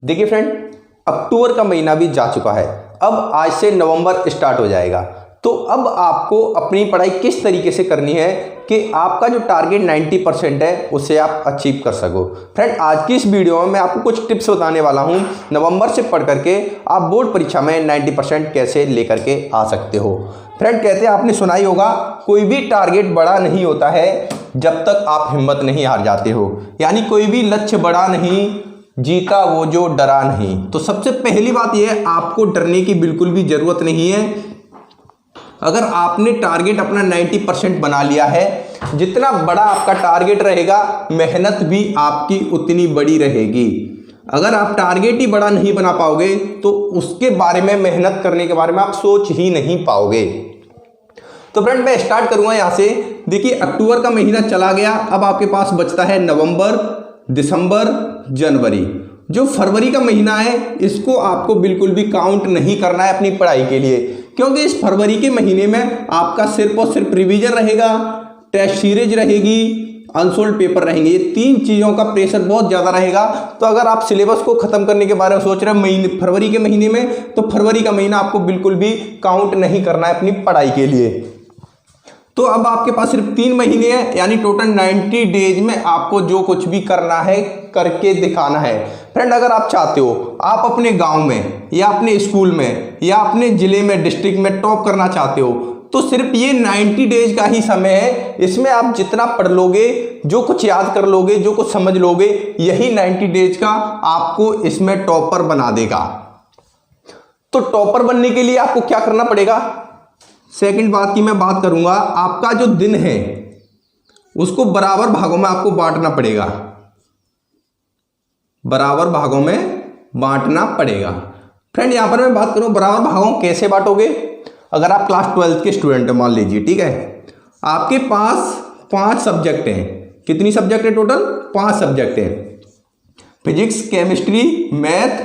देखिए फ्रेंड, अक्टूबर का महीना भी जा चुका है। अब आज से नवंबर स्टार्ट हो जाएगा। तो अब आपको अपनी पढ़ाई किस तरीके से करनी है कि आपका जो टारगेट 90% है उसे आप अचीव कर सको। फ्रेंड, आज की इस वीडियो में मैं आपको कुछ टिप्स बताने वाला हूं नवंबर से पढ़ करके आप बोर्ड परीक्षा में 90% कैसे लेकर के आ सकते हो। फ्रेंड, कहते हैं आपने सुना ही होगा, कोई भी टारगेट बड़ा नहीं होता है जब तक आप हिम्मत नहीं हार जाते हो। यानी कोई भी लक्ष्य बड़ा नहीं, जीता वो जो डरा नहीं। तो सबसे पहली बात यह है, आपको डरने की बिल्कुल भी जरूरत नहीं है। अगर आपने टारगेट अपना 90% बना लिया है, जितना बड़ा आपका टारगेट रहेगा मेहनत भी आपकी उतनी बड़ी रहेगी। अगर आप टारगेट ही बड़ा नहीं बना पाओगे तो उसके बारे में, मेहनत करने के बारे में आप सोच ही नहीं पाओगे। तो फ्रेंड, मैं स्टार्ट करूंगा यहां से। देखिए, अक्टूबर का महीना चला गया, अब आपके पास बचता है नवंबर, दिसंबर, जनवरी। जो फरवरी का महीना है इसको आपको बिल्कुल भी काउंट नहीं करना है अपनी पढ़ाई के लिए, क्योंकि इस फरवरी के महीने में आपका सिर्फ और सिर्फ रिवीजन रहेगा, टेस्ट सीरीज रहेगी, अनसोल्ड पेपर रहेंगे। ये तीन चीज़ों का प्रेशर बहुत ज़्यादा रहेगा। तो अगर आप सिलेबस को ख़त्म करने के बारे में सोच रहे हैं फरवरी के महीने में, तो फरवरी का महीना आपको बिल्कुल भी काउंट नहीं करना है अपनी पढ़ाई के लिए। तो अब आपके पास सिर्फ 3 महीने हैं, यानी टोटल 90 डेज में आपको जो कुछ भी करना है करके दिखाना है। फ्रेंड, अगर आप चाहते हो आप अपने गांव में या अपने स्कूल में या अपने जिले में, डिस्ट्रिक्ट में टॉप करना चाहते हो, तो सिर्फ ये 90 डेज का ही समय है। इसमें आप जितना पढ़ लोगे, जो कुछ याद कर लोगे, जो कुछ समझ लोगे, यही 90 डेज का आपको इसमें टॉपर बना देगा। तो टॉपर बनने के लिए आपको क्या करना पड़ेगा? सेकंड बात की मैं बात करूंगा, आपका जो दिन है उसको बराबर भागों में आपको बांटना पड़ेगा। बराबर भागों में बांटना पड़ेगा। फ्रेंड, यहां पर मैं बात करूं बराबर भागों कैसे बांटोगे। अगर आप क्लास 12 के स्टूडेंट हैं, मान लीजिए, ठीक है, आपके पास 5 सब्जेक्ट हैं। कितनी सब्जेक्ट है टोटल? 5 सब्जेक्ट हैं। Physics, chemistry, math,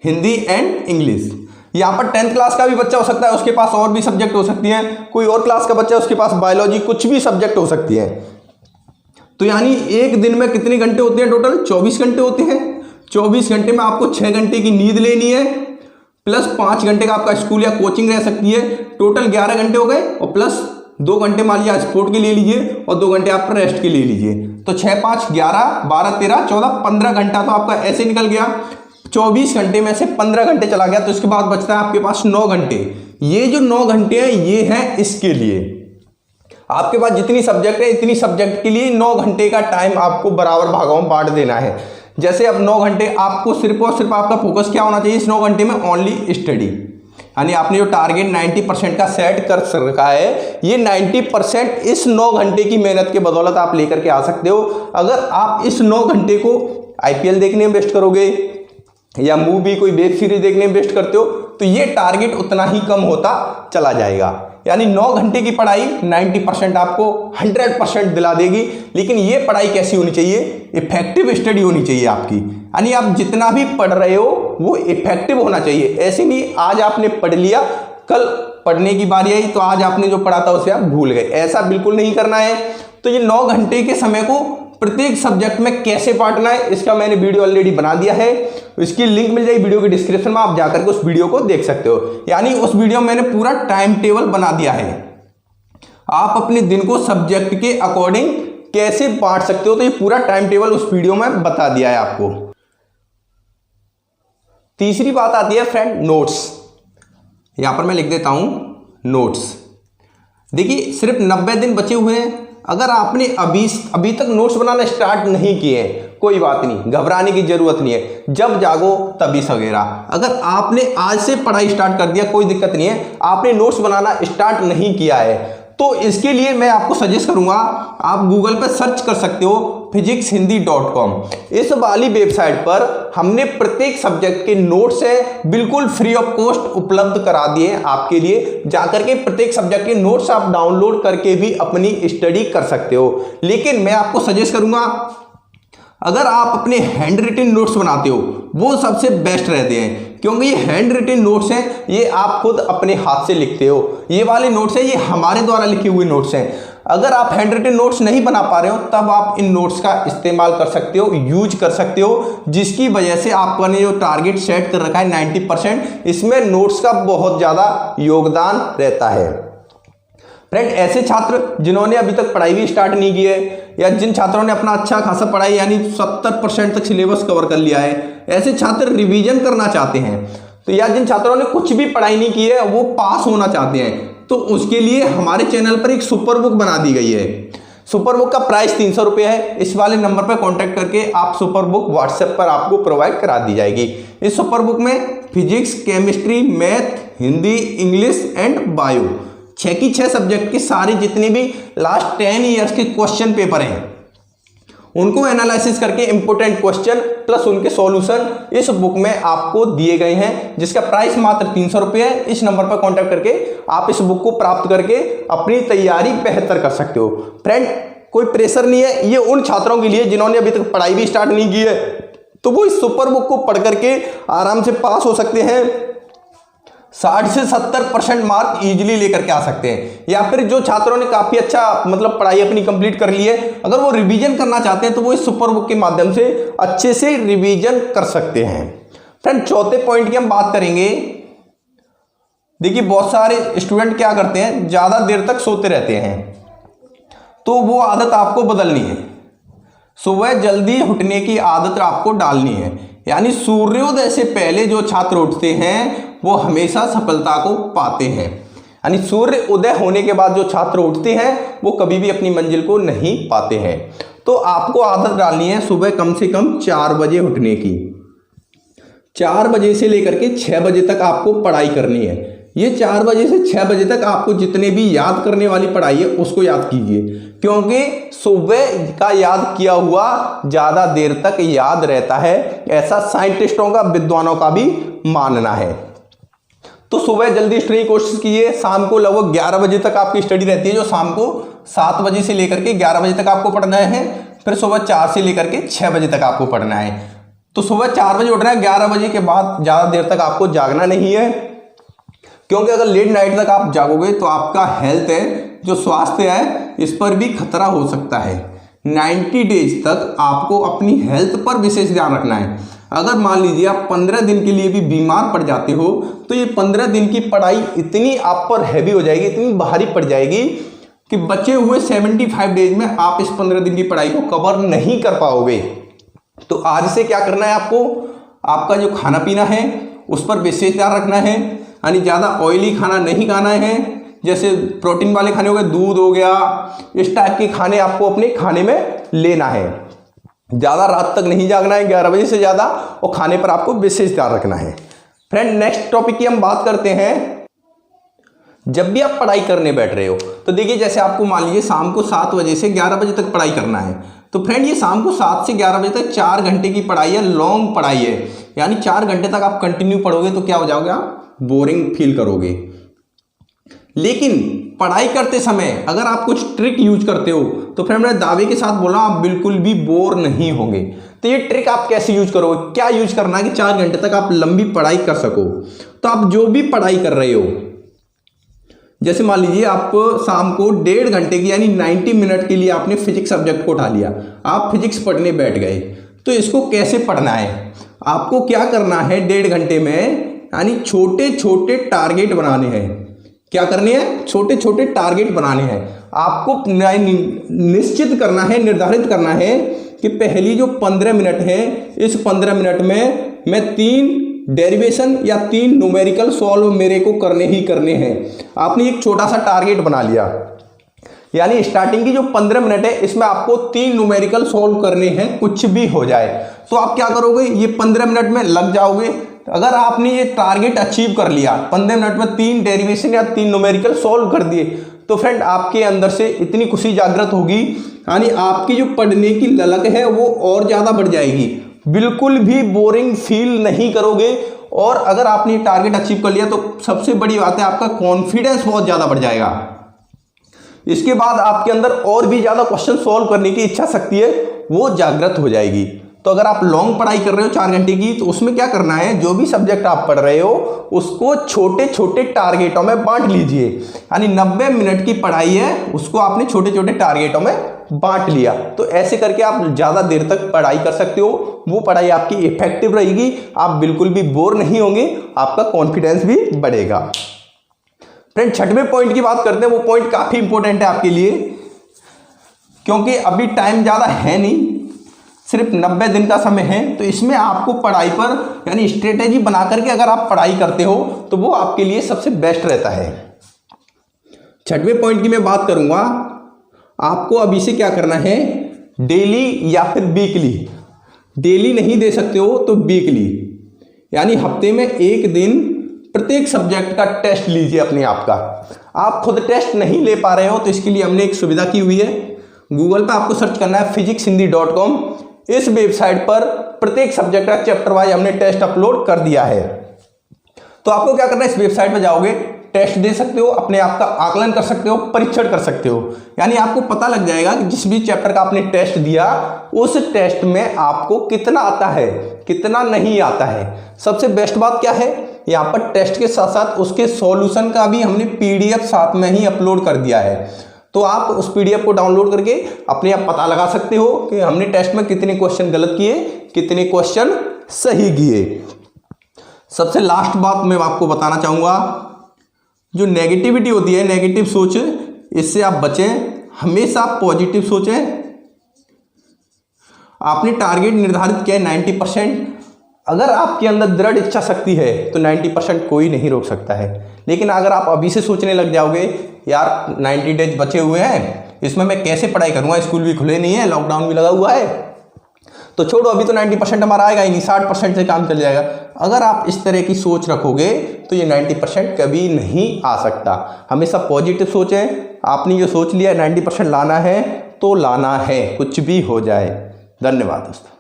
Hindi and English. यहाँ पर 10th क्लास का भी बच्चा हो सकता है, उसके पास और भी सब्जेक्ट हो सकती हैं। कोई और क्लास का बच्चा है, उसके पास बायोलॉजी, कुछ भी सब्जेक्ट हो सकती है। तो यानी एक दिन में कितने घंटे होते हैं टोटल? 24 घंटे होते हैं। 24 घंटे में आपको 6 घंटे की नींद लेनी है, प्लस 5 घंटे का आपका स्कूल या कोचिंग रह सकती है। टोटल 11 घंटे हो गए, और प्लस 2 घंटे मान लीजिए स्पोर्ट के ले लीजिए और 2 घंटे आप रेस्ट के ले लीजिए। तो 6, 5, 11, 12, 13, 14, 15 घंटा तो आपका ऐसे निकल गया। 24 घंटे में से 15 घंटे चला गया, तो इसके बाद बचता है आपके पास 9 घंटे। ये जो 9 घंटे हैं ये हैं इसके लिए। आपके पास जितनी सब्जेक्ट है, इतनी सब्जेक्ट के लिए 9 घंटे का टाइम आपको बराबर भागों में बांट देना है। जैसे अब 9 घंटे आपको सिर्फ और सिर्फ आपका फोकस क्या होना चाहिए इस 9 घंटे में? Only study. यानी आपने जो टारगेट 90% का सेट कर रखा है, ये 90% इस 9 घंटे की मेहनत के बदौलत आप लेकर के आ सकते हो। अगर आप इस 9 घंटे को IPL देखने में वेस्ट करोगे या मूवी, कोई वेब सीरीज देखने में वेस्ट करते हो, तो ये टारगेट उतना ही कम होता चला जाएगा। यानी 9 घंटे की पढ़ाई 90% आपको 100% दिला देगी। लेकिन ये पढ़ाई कैसी होनी चाहिए? इफेक्टिव स्टडी होनी चाहिए आपकी। यानी आप जितना भी पढ़ रहे हो वो इफेक्टिव होना चाहिए। ऐसे नहीं आज आपने पढ़ लिया, कल पढ़ने की बारी आई तो आज आपने जो पढ़ा था उसे आप भूल गए, ऐसा बिल्कुल नहीं करना है। तो ये 9 घंटे के समय को प्रत्येक सब्जेक्ट में कैसे बांटना है, इसका मैंने वीडियो ऑलरेडी बना दिया है। इसकी लिंक मिल जाएगी वीडियो के डिस्क्रिप्शन में, आप जाकर के उस वीडियो को देख सकते हो। यानी उस वीडियो में मैंने पूरा टाइम टेबल बना दिया है। आप अपने दिन को सब्जेक्ट के अकॉर्डिंग कैसे बांट सकते हो, तो ये पूरा टाइम टेबल उस वीडियो में बता दिया है आपको। तीसरी बात आती है फ्रेंड, नोट्स। यहां पर मैं लिख देता हूं नोट्स। देखिए, सिर्फ 90 दिन बचे हुए हैं। अगर आपने अभी तक नोट्स बनाना स्टार्ट नहीं किए हैं, कोई बात नहीं, घबराने की जरूरत नहीं है। जब जागो तभी सवेरा। अगर आपने आज से पढ़ाई स्टार्ट कर दिया, कोई दिक्कत नहीं है। आपने नोट्स बनाना स्टार्ट नहीं किया है, तो इसके लिए मैं आपको सजेस्ट करूंगा, आप गूगल पर सर्च कर सकते हो physicshindy.com। इस वाली वेबसाइट पर हमने प्रत्येक सब्जेक्ट के नोट्स है बिल्कुल फ्री ऑफ कॉस्ट उपलब्ध करा दिए हैं आपके लिए। जाकर के प्रत्येक सब्जेक्ट के नोट्स आप डाउनलोड करके भी अपनी स्टडी कर सकते हो। लेकिन मैं आपको सजेस्ट करूंगा, अगर आप अपने हैंड रिटन नोट्स बनाते हो वो सबसे बेस्ट रहते हैं, क्योंकि ये हैंड रिटन नोट्स हैं, ये आप खुद अपने हाथ से लिखते हो। ये वाले नोट्स हैं, ये हमारे द्वारा लिखे हुए नोट्स हैं। अगर आप हैंड रिटन नोट्स नहीं बना पा रहे हो तब आप इन नोट्स का इस्तेमाल कर सकते हो, यूज कर सकते हो, जिसकी वजह से आपने जो टारगेट सेट कर रखा है 90%, इसमें नोट्स का बहुत ज़्यादा योगदान रहता है। फ्रेंड, ऐसे छात्र जिन्होंने अभी तक पढ़ाई भी स्टार्ट नहीं की है, या जिन छात्रों ने अपना अच्छा खासा पढ़ाई यानी 70% तक सिलेबस कवर कर लिया है, ऐसे छात्र रिवीजन करना चाहते हैं, तो या जिन छात्रों ने कुछ भी पढ़ाई नहीं की है वो पास होना चाहते हैं, तो उसके लिए हमारे चैनल पर एक सुपर बुक बना दी गई है। सुपर बुक का प्राइस 300 रुपये है। इस वाले नंबर पर कांटेक्ट करके आप सुपर बुक व्हाट्सएप पर आपको प्रोवाइड करा दी जाएगी। इस सुपर बुक में physics, chemistry, math, Hindi, English and bio 6 की 6 सब्जेक्ट के सारे जितने भी लास्ट 10 ईयर्स के क्वेश्चन पेपर हैं उनको एनालिसिस करके इंपोर्टेंट क्वेश्चन प्लस उनके सॉल्यूशन इस बुक में आपको दिए गए हैं, जिसका प्राइस मात्र 300 रुपये है। इस नंबर पर कांटेक्ट करके आप इस बुक को प्राप्त करके अपनी तैयारी बेहतर कर सकते हो। फ्रेंड, कोई प्रेशर नहीं है, ये उन छात्रों के लिए जिन्होंने अभी तक पढ़ाई भी स्टार्ट नहीं की है, तो वो इस सुपर बुक को पढ़ करके आराम से पास हो सकते हैं, 60 से 70% मार्क इजीली लेकर के आ सकते हैं। या फिर जो छात्रों ने काफ़ी अच्छा मतलब पढ़ाई अपनी कंप्लीट कर ली है, अगर वो रिवीजन करना चाहते हैं तो वो इस सुपर बुक के माध्यम से अच्छे से रिवीजन कर सकते हैं। फ्रेंड, चौथे पॉइंट की हम बात करेंगे। देखिए, बहुत सारे स्टूडेंट क्या करते हैं, ज़्यादा देर तक सोते रहते हैं, तो वो आदत आपको बदलनी है। सुबह जल्दी उठने की आदत आपको डालनी है, यानी सूर्योदय से पहले जो छात्र उठते हैं वो हमेशा सफलता को पाते हैं। यानी सूर्य उदय होने के बाद जो छात्र उठते हैं वो कभी भी अपनी मंजिल को नहीं पाते हैं। तो आपको आदत डालनी है सुबह कम से कम 4 बजे उठने की। 4 बजे से लेकर के 6 बजे तक आपको पढ़ाई करनी है। ये 4 बजे से 6 बजे तक आपको जितने भी याद करने वाली पढ़ाई है उसको याद कीजिए, क्योंकि सुबह का याद किया हुआ ज़्यादा देर तक याद रहता है, ऐसा साइंटिस्टों का, विद्वानों का भी मानना है। तो सुबह जल्दी स्टडी की कोशिश कीजिए। शाम को लगभग 11 बजे तक आपकी स्टडी रहती है, जो शाम को 7 बजे से लेकर के 11 बजे तक आपको पढ़ना है। फिर सुबह 4 से लेकर के 6 बजे तक आपको पढ़ना है। तो सुबह 4 बजे उठना है, 11 बजे के बाद ज़्यादा देर तक आपको जागना नहीं है, क्योंकि अगर लेट नाइट तक आप जागोगे तो आपका हेल्थ है, जो स्वास्थ्य है, इस पर भी खतरा हो सकता है। 90 डेज तक आपको अपनी हेल्थ पर विशेष ध्यान रखना है। अगर मान लीजिए आप 15 दिन के लिए भी बीमार पड़ जाते हो तो ये 15 दिन की पढ़ाई इतनी आप पर हैवी हो जाएगी, इतनी भारी पड़ जाएगी कि बचे हुए 75 डेज में आप इस 15 दिन की पढ़ाई को कवर नहीं कर पाओगे। तो आज से क्या करना है आपको, आपका जो खाना पीना है उस पर विशेष ध्यान रखना है। यानी ज़्यादा ऑयली खाना नहीं खाना है, जैसे प्रोटीन वाले खाने हो गए, दूध हो गया, इस टाइप के खाने आपको अपने खाने में लेना है। ज़्यादा रात तक नहीं जागना है, 11 बजे से ज़्यादा, और खाने पर आपको विशेष ध्यान रखना है। फ्रेंड, नेक्स्ट टॉपिक की हम बात करते हैं। जब भी आप पढ़ाई करने बैठ रहे हो तो देखिए, जैसे आपको मान लीजिए शाम को 7 बजे से 11 बजे तक पढ़ाई करना है, तो फ्रेंड ये शाम को 7 से 11 बजे तक 4 घंटे की पढ़ाई है, लॉन्ग पढ़ाई है। यानी 4 घंटे तक आप कंटिन्यू पढ़ोगे तो क्या हो जाओगे, आप बोरिंग फील करोगे। लेकिन पढ़ाई करते समय अगर आप कुछ ट्रिक यूज करते हो तो फ्रेंड मैं दावे के साथ बोल रहा हूं, आप बिल्कुल भी बोर नहीं होंगे। तो ये ट्रिक आप कैसे यूज करोगे, क्या यूज करना है कि 4 घंटे तक आप लंबी पढ़ाई कर सको। तो आप जो भी पढ़ाई कर रहे हो, जैसे मान लीजिए आप शाम को 1.5 घंटे की यानी 90 मिनट के लिए आपने फिजिक्स सब्जेक्ट को उठा लिया, आप फिजिक्स पढ़ने बैठ गए, तो इसको कैसे पढ़ना है, आपको क्या करना है, 1.5 घंटे में यानी छोटे छोटे टारगेट बनाने हैं। क्या करने हैं, छोटे छोटे टारगेट बनाने हैं। आपको निश्चित करना है, निर्धारित करना है कि पहली जो 15 मिनट है, इस 15 मिनट में मैं 3 डेरिवेशन या 3 न्यूमेरिकल सॉल्व मेरे को करने ही करने हैं। आपने एक छोटा सा टारगेट बना लिया, यानी स्टार्टिंग की जो 15 मिनट है इसमें आपको 3 न्यूमेरिकल सॉल्व करने हैं, कुछ भी हो जाए। तो आप क्या करोगे, ये 15 मिनट में लग जाओगे। अगर आपने ये टारगेट अचीव कर लिया, 15 मिनट में 3 डेरिवेशन या 3 न्यूमेरिकल सॉल्व कर दिए, तो फ्रेंड आपके अंदर से इतनी खुशी जागृत होगी, यानी आपकी जो पढ़ने की ललक है वो और ज़्यादा बढ़ जाएगी, बिल्कुल भी बोरिंग फील नहीं करोगे। और अगर आपने टारगेट अचीव कर लिया तो सबसे बड़ी बात है, आपका कॉन्फिडेंस बहुत ज़्यादा बढ़ जाएगा। इसके बाद आपके अंदर और भी ज़्यादा क्वेश्चन सॉल्व करने की इच्छा शक्ति है वो जागृत हो जाएगी। तो अगर आप लॉन्ग पढ़ाई कर रहे हो 4 घंटे की, तो उसमें क्या करना है, जो भी सब्जेक्ट आप पढ़ रहे हो उसको छोटे छोटे टारगेटों में बांट लीजिए। यानी 90 मिनट की पढ़ाई है, उसको आपने छोटे छोटे टारगेटों में बांट लिया, तो ऐसे करके आप ज़्यादा देर तक पढ़ाई कर सकते हो। वो पढ़ाई आपकी इफेक्टिव रहेगी, आप बिल्कुल भी बोर नहीं होंगे, आपका कॉन्फिडेंस भी बढ़ेगा। फ्रेंड, 6वें पॉइंट की बात करते हैं। वो पॉइंट काफ़ी इंपॉर्टेंट है आपके लिए, क्योंकि अभी टाइम ज़्यादा है नहीं, सिर्फ 90 दिन का समय है। तो इसमें आपको पढ़ाई पर यानी स्ट्रेटेजी बना करके अगर आप पढ़ाई करते हो तो वो आपके लिए सबसे बेस्ट रहता है। 6वें पॉइंट की मैं बात करूंगा, आपको अभी से क्या करना है, डेली या फिर वीकली, डेली नहीं दे सकते हो तो वीकली, यानी हफ्ते में एक दिन प्रत्येक सब्जेक्ट का टेस्ट लीजिए अपने आप का। आप खुद टेस्ट नहीं ले पा रहे हो तो इसके लिए हमने एक सुविधा की हुई है। गूगल पर आपको सर्च करना है physicshindy.com। इस वेबसाइट पर प्रत्येक सब्जेक्ट का चैप्टर वाइज हमने टेस्ट अपलोड कर दिया है। तो आपको क्या करना है, इस वेबसाइट पर जाओगे, टेस्ट दे सकते हो, अपने आप का आकलन कर सकते हो, परीक्षण कर सकते हो। यानी आपको पता लग जाएगा कि जिस भी चैप्टर का आपने टेस्ट दिया उस टेस्ट में आपको कितना आता है, कितना नहीं आता है। सबसे बेस्ट बात क्या है, यहाँ पर टेस्ट के साथ साथ उसके सॉल्यूशन का भी हमने PDF साथ में ही अपलोड कर दिया है। तो आप उस PDF को डाउनलोड करके अपने आप पता लगा सकते हो कि हमने टेस्ट में कितने क्वेश्चन गलत किए, कितने क्वेश्चन सही किए। सबसे लास्ट बात मैं आपको बताना चाहूँगा, जो नेगेटिविटी होती है, नेगेटिव सोच, इससे आप बचें, हमेशा पॉजिटिव सोचें। आपने टारगेट निर्धारित किया है 90%, अगर आपके अंदर दृढ़ इच्छा शक्ति है तो 90% कोई नहीं रोक सकता है। लेकिन अगर आप अभी से सोचने लग जाओगे, यार 90 डेज बचे हुए हैं, इसमें मैं कैसे पढ़ाई करूँगा, स्कूल भी खुले नहीं है, लॉकडाउन भी लगा हुआ है, तो छोड़ो, अभी तो 90% हमारा आएगा ही नहीं, 60% से काम चल जाएगा। अगर आप इस तरह की सोच रखोगे तो ये 90% कभी नहीं आ सकता। हमेशा पॉजिटिव सोचें। आपने जो सोच लिया 90% लाना है तो लाना है, कुछ भी हो जाए। धन्यवाद दोस्तों।